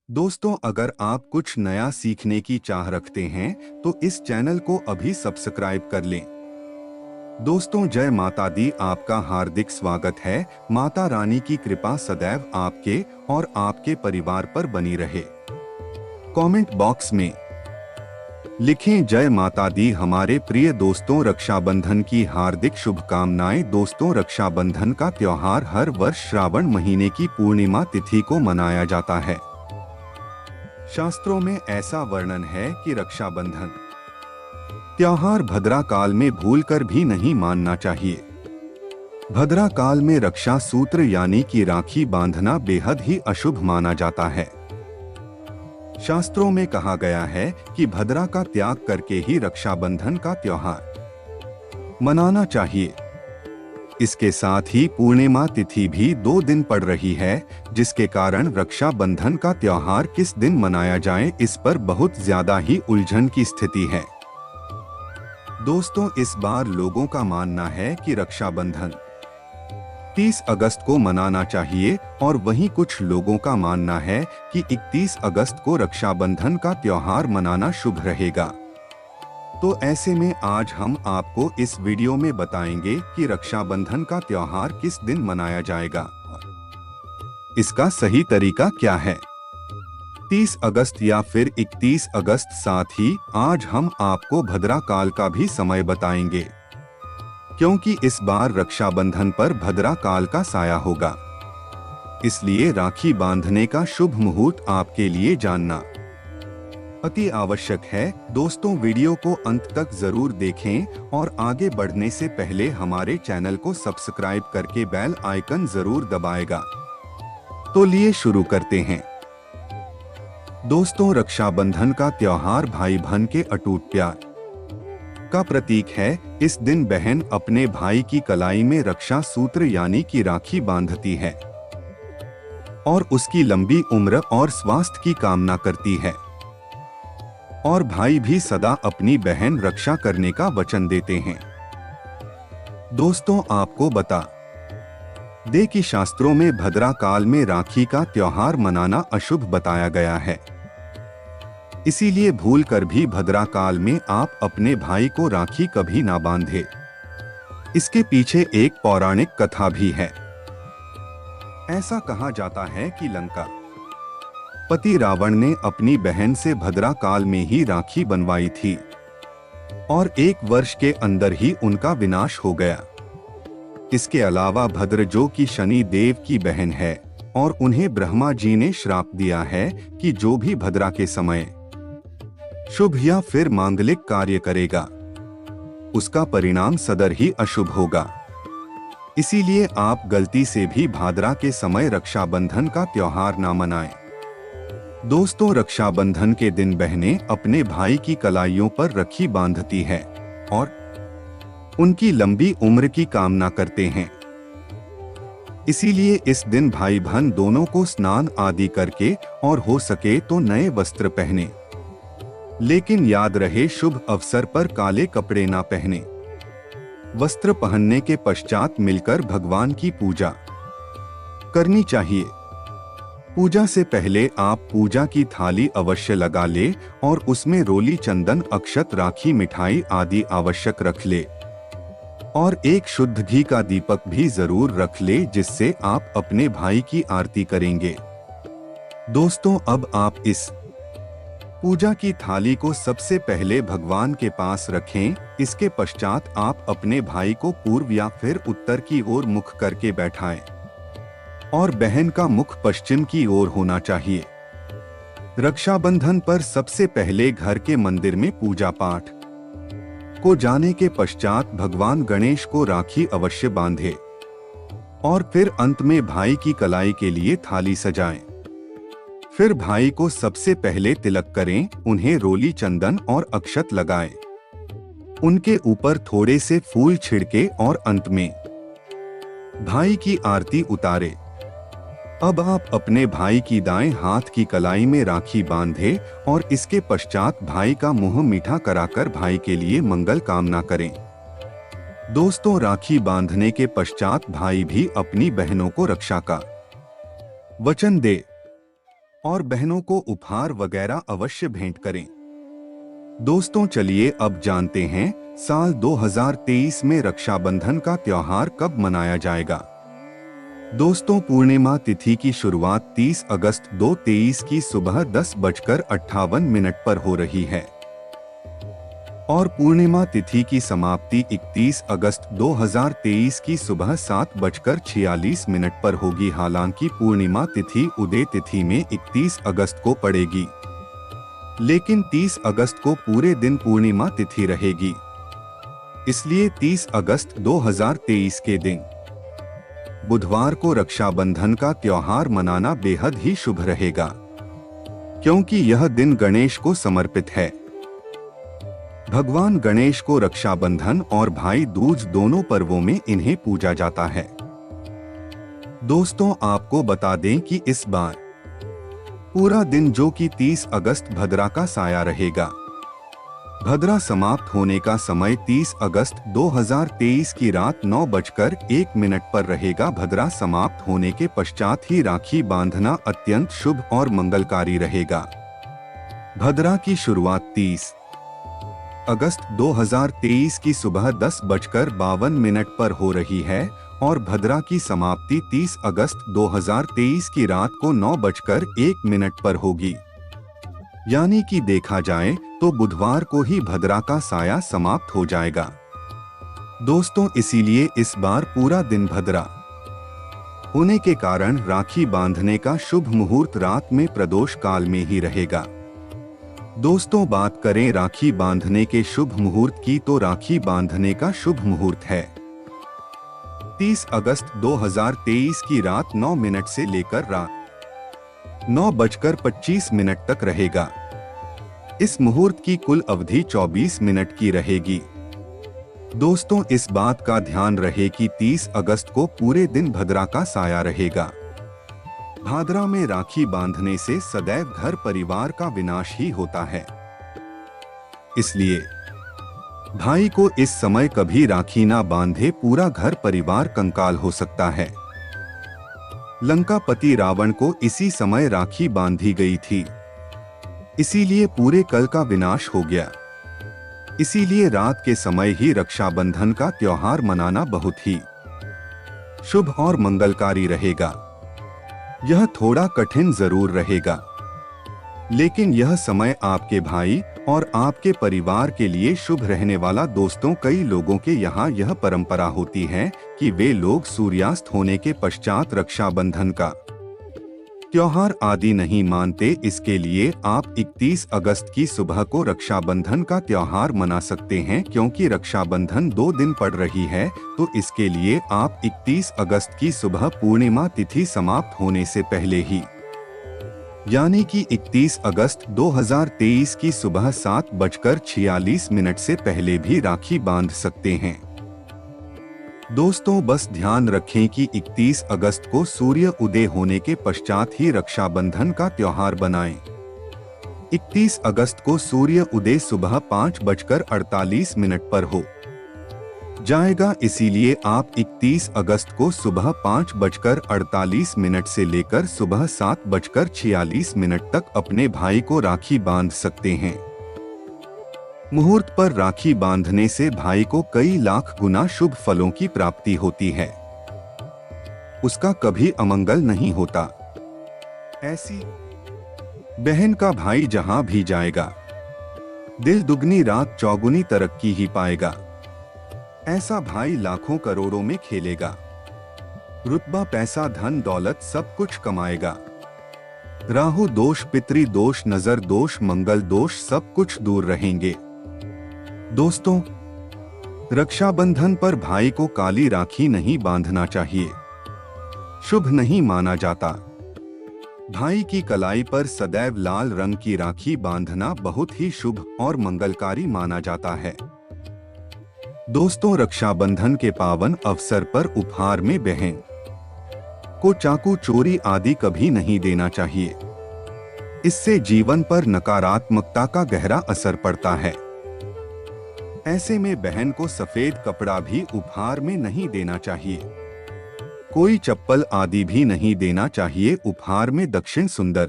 दोस्तों, अगर आप कुछ नया सीखने की चाह रखते हैं तो इस चैनल को अभी सब्सक्राइब कर लें। दोस्तों, जय माता दी। आपका हार्दिक स्वागत है। माता रानी की कृपा सदैव आपके और आपके परिवार पर बनी रहे। कमेंट बॉक्स में लिखें जय माता दी। हमारे प्रिय दोस्तों, रक्षाबंधन की हार्दिक शुभकामनाएं। दोस्तों, रक्षाबंधन का त्योहार हर वर्ष श्रावण महीने की पूर्णिमा तिथि को मनाया जाता है। शास्त्रों में ऐसा वर्णन है कि रक्षाबंधन त्योहार भद्रा काल में भूलकर भी नहीं मानना चाहिए। भद्रा काल में रक्षा सूत्र यानी कि राखी बांधना बेहद ही अशुभ माना जाता है। शास्त्रों में कहा गया है कि भद्रा का त्याग करके ही रक्षाबंधन का त्योहार मनाना चाहिए। इसके साथ ही पूर्णिमा तिथि भी 2 दिन पड़ रही है, जिसके कारण रक्षाबंधन का त्योहार किस दिन मनाया जाए, इस पर बहुत ज्यादा ही उलझन की स्थिति है। दोस्तों, इस बार लोगों का मानना है कि रक्षाबंधन 30 अगस्त को मनाना चाहिए और वहीं कुछ लोगों का मानना है कि 31 अगस्त को रक्षाबंधन का त्योहार मनाना शुभ रहेगा। तो ऐसे में आज हम आपको इस वीडियो में बताएंगे कि रक्षाबंधन का त्योहार किस दिन मनाया जाएगा, इसका सही तरीका क्या है। 30 अगस्त या फिर 31 अगस्त, साथ ही आज हम आपको भद्रा काल का भी समय बताएंगे, क्योंकि इस बार रक्षाबंधन पर भद्रा काल का साया होगा। इसलिए राखी बांधने का शुभ मुहूर्त आपके लिए जानना अति आवश्यक है। दोस्तों, वीडियो को अंत तक जरूर देखें और आगे बढ़ने से पहले हमारे चैनल को सब्सक्राइब करके बेल आइकन जरूर दबाएगा। तो लिए शुरू करते हैं। दोस्तों, रक्षाबंधन का त्योहार भाई बहन के अटूट प्यार का प्रतीक है। इस दिन बहन अपने भाई की कलाई में रक्षा सूत्र यानी कि राखी बांधती है और उसकी लंबी उम्र और स्वास्थ्य की कामना करती है, और भाई भी सदा अपनी बहन रक्षा करने का वचन देते हैं। दोस्तों, आपको बता दे कि शास्त्रों में भद्रा काल में राखी का त्योहार मनाना अशुभ बताया गया है। इसीलिए भूलकर भी भद्रा काल में आप अपने भाई को राखी कभी ना बांधे। इसके पीछे एक पौराणिक कथा भी है। ऐसा कहा जाता है कि लंका पति रावण ने अपनी बहन से भद्रा काल में ही राखी बनवाई थी और 1 वर्ष के अंदर ही उनका विनाश हो गया। इसके अलावा भद्र, जो कि शनि देव की बहन है, और उन्हें ब्रह्मा जी ने श्राप दिया है कि जो भी भद्रा के समय शुभ या फिर मांगलिक कार्य करेगा, उसका परिणाम सदर ही अशुभ होगा। इसीलिए आप गलती से भी भाद्रा के समय रक्षाबंधन का त्योहार ना मनाएं। दोस्तों, रक्षाबंधन के दिन बहनें अपने भाई की कलाइयों पर राखी बांधती है और उनकी लंबी उम्र की कामना करते हैं। इसीलिए इस दिन भाई बहन दोनों को स्नान आदि करके और हो सके तो नए वस्त्र पहने, लेकिन याद रहे शुभ अवसर पर काले कपड़े ना पहने। वस्त्र पहनने के पश्चात मिलकर भगवान की पूजा करनी चाहिए। पूजा से पहले आप पूजा की थाली अवश्य लगा ले और उसमें रोली, चंदन, अक्षत, राखी, मिठाई आदि आवश्यक रख ले, और एक शुद्ध घी का दीपक भी जरूर रख ले, जिससे आप अपने भाई की आरती करेंगे। दोस्तों, अब आप इस पूजा की थाली को सबसे पहले भगवान के पास रखें। इसके पश्चात आप अपने भाई को पूर्व या फिर उत्तर की ओर मुख करके बैठाएं और बहन का मुख पश्चिम की ओर होना चाहिए। रक्षाबंधन पर सबसे पहले घर के मंदिर में पूजा पाठ को जाने के पश्चात भगवान गणेश को राखी अवश्य बांधे और फिर अंत में भाई की कलाई के लिए थाली सजाएं। फिर भाई को सबसे पहले तिलक करें, उन्हें रोली, चंदन और अक्षत लगाएं, उनके ऊपर थोड़े से फूल छिड़के और अंत में भाई की आरती उतारे। अब आप अपने भाई की दाएं हाथ की कलाई में राखी बांधे और इसके पश्चात भाई का मुंह मीठा कराकर भाई के लिए मंगल कामना करें। दोस्तों, राखी बांधने के पश्चात भाई भी अपनी बहनों को रक्षा का वचन दे। और बहनों को उपहार वगैरह अवश्य भेंट करें। दोस्तों चलिए अब जानते हैं साल 2023 में रक्षाबंधन का त्योहार कब मनाया जाएगा। दोस्तों पूर्णिमा तिथि की शुरुआत 30 अगस्त 2023 की सुबह 10:58 पर हो रही है और पूर्णिमा तिथि की समाप्ति 31 अगस्त 2023 की सुबह 7:46 पर होगी। हालांकि पूर्णिमा तिथि उदय तिथि में 31 अगस्त को पड़ेगी, लेकिन 30 अगस्त को पूरे दिन पूर्णिमा तिथि रहेगी। इसलिए 30 अगस्त 2023 के दिन बुधवार को रक्षाबंधन का त्योहार मनाना बेहद ही शुभ रहेगा, क्योंकि यह दिन गणेश को समर्पित है। भगवान गणेश को रक्षाबंधन और भाई दूज दोनों पर्वों में इन्हें पूजा जाता है। दोस्तों आपको बता दें कि इस बार पूरा दिन जो कि 30 अगस्त भद्रा का साया रहेगा। भद्रा समाप्त होने का समय 30 अगस्त 2023 की रात 9:01 पर रहेगा। भद्रा समाप्त होने के पश्चात ही राखी बांधना अत्यंत शुभ और मंगलकारी रहेगा। भद्रा की शुरुआत 30 अगस्त 2023 की सुबह 10:52 पर हो रही है और भद्रा की समाप्ति 30 अगस्त 2023 की रात को 9:01 पर होगी। यानी कि देखा जाए तो बुधवार को ही भद्रा का साया समाप्त हो जाएगा। दोस्तों इसीलिए इस बार पूरा दिन भद्रा होने के कारण राखी बांधने का शुभ मुहूर्त रात में प्रदोष काल में ही रहेगा। दोस्तों बात करें राखी बांधने के शुभ मुहूर्त की, तो राखी बांधने का शुभ मुहूर्त है 30 अगस्त 2023 की रात 9 से लेकर रात 9:25 तक रहेगा। इस मुहूर्त की कुल अवधि 24 मिनट की रहेगी। दोस्तों इस बात का ध्यान रहे कि 30 अगस्त को पूरे दिन भद्रा का साया रहेगा। भाद्रा में राखी बांधने से सदैव घर परिवार का विनाश ही होता है। इसलिए भाई को इस समय कभी राखी ना बांधे, पूरा घर परिवार कंकाल हो सकता है। लंकापति रावण को इसी समय राखी बांधी गई थी, इसीलिए पूरे कल का विनाश हो गया। इसीलिए रात के समय ही रक्षाबंधन का त्योहार मनाना बहुत ही शुभ और मंगलकारी रहेगा। यह थोड़ा कठिन जरूर रहेगा, लेकिन यह समय आपके भाई और आपके परिवार के लिए शुभ रहने वाला। दोस्तों कई लोगों के यहाँ यह परंपरा होती है कि वे लोग सूर्यास्त होने के पश्चात रक्षाबंधन का त्योहार आदि नहीं मानते। इसके लिए आप 31 अगस्त की सुबह को रक्षाबंधन का त्योहार मना सकते हैं, क्योंकि रक्षाबंधन 2 दिन पड़ रही है। तो इसके लिए आप 31 अगस्त की सुबह पूर्णिमा तिथि समाप्त होने से पहले ही, यानी कि 31 अगस्त 2023 की सुबह 7:46 से पहले भी राखी बांध सकते हैं। दोस्तों बस ध्यान रखें कि 31 अगस्त को सूर्य उदय होने के पश्चात ही रक्षाबंधन का त्योहार बनाएं। 31 अगस्त को सूर्य उदय सुबह 5:48 पर हो जाएगा। इसीलिए आप 31 अगस्त को सुबह 5:48 से लेकर सुबह 7:46 तक अपने भाई को राखी बांध सकते हैं। मुहूर्त पर राखी बांधने से भाई को कई लाख गुना शुभ फलों की प्राप्ति होती है, उसका कभी अमंगल नहीं होता। ऐसी बहन का भाई जहां भी जाएगा, दिल दुगनी रात चौगुनी तरक्की ही पाएगा। ऐसा भाई लाखों करोड़ों में खेलेगा, रुतबा पैसा धन दौलत सब कुछ कमाएगा। राहु दोष, पितृ दोष, नजर दोष, मंगल दोष सब कुछ दूर रहेंगे। दोस्तों रक्षाबंधन पर भाई को काली राखी नहीं बांधना चाहिए, शुभ नहीं माना जाता। भाई की कलाई पर सदैव लाल रंग की राखी बांधना बहुत ही शुभ और मंगलकारी माना जाता है। दोस्तों रक्षाबंधन के पावन अवसर पर उपहार में बहन को चाकू, चोरी आदि कभी नहीं देना चाहिए। इससे जीवन पर नकारात्मकता का गहरा असर पड़ता है। ऐसे में बहन को सफेद कपड़ा भी उपहार में नहीं देना चाहिए। कोई चप्पल आदि भी नहीं देना चाहिए। उपहार में दक्षिण सुंदर